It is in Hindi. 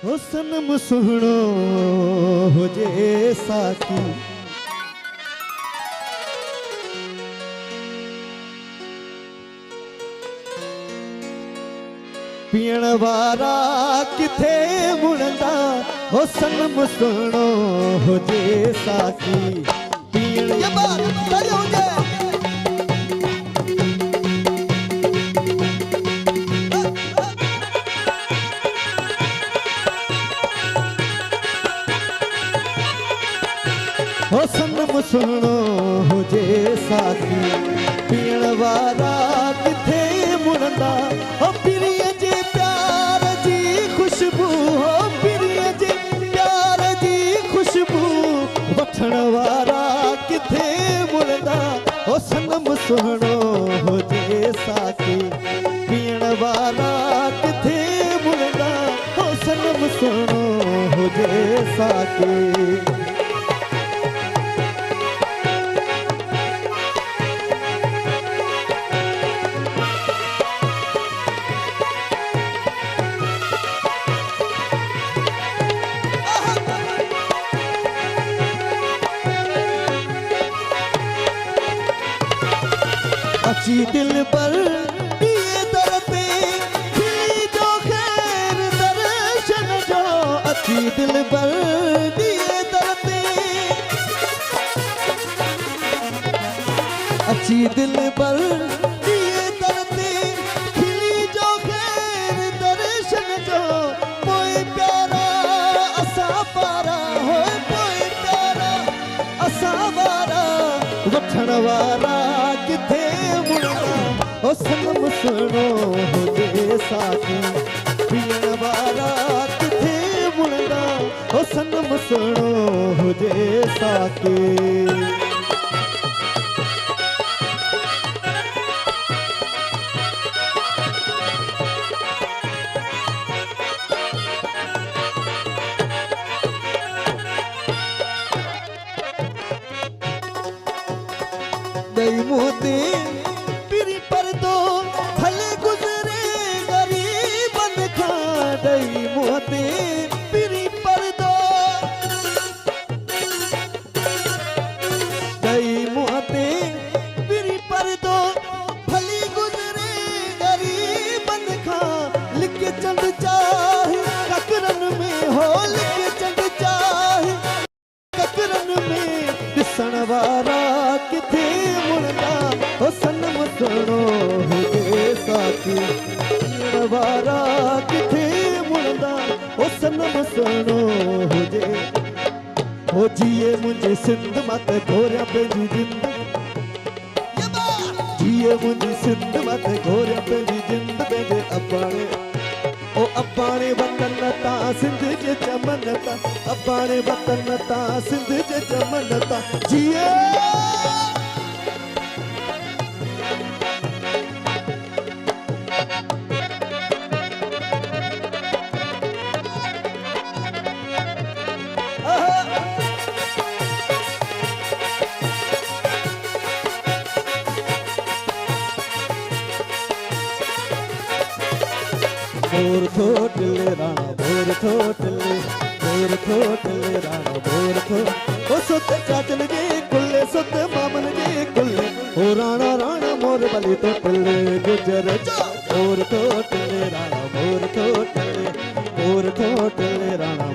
हो सनम सुहणो हो जे साकी पीण वारा किथे मुड़दा हो सनम सुहणो हो जे साकी पीण ये बात सही हो जाए हो सनम सुनो हो जे साथी पीण वारा किथे मुड़दा हो पिरिय जे प्यार जी खुशबू हो पिरिय जे प्यार जी खुशबू वठण वारा किथे मुड़दा हो सनम सुनो हो जे साथी पीण वारा किथे मुड़दा हो सनम सुनो हो जे साथी अची दिल पर दिए दरते खिली जो खैर दर्शन जो अची दिल पर दिए दरते अची दिल पर दिए दरते खिली जो खैर दर्शन जो पोए प्यारा असा पारा हो पोए प्यारा असा वारा वठण वारा किथे ओ सनम सुनो हो जे साथी पीण वारा किथे मुड़दा ओ सनम सुनो हो जे साथी दई मोते पिरी पर दो भले गुजरे गरीबन खा दई मोते पिरी पर दो दई मोते पिरी पर दो भले गुजरे गरीबन खा लिख चंद चाहे ककरन में हो लिख चंद चाहे ककरन में दिसण वारा किथे मुड़दा हो सनम सुनो हो जे साथी पीण वारा किथे मुड़दा हो सनम सुनो हो जे हो जिए मुझे सिंध मत घोरिया पंहिंजी जिंद जिए मुझी सिंध मत घोरिया पंहिंजी जिंद पंहिंजे अबाणे ओ अबाणे वतन ता सिंध जे चमन ता अबाणे वतन ता सिंध जे चमन ता जिए भोर थोटले राणा भोर थोटले राणा भोर थो ओ सुत चाचन जे कुल्ले सुत मामन जे कुल्ले ओ राणा राणा मोर बली तो कुल्ले गुजर जा भोर थोटले राणा भोर थोटले राणा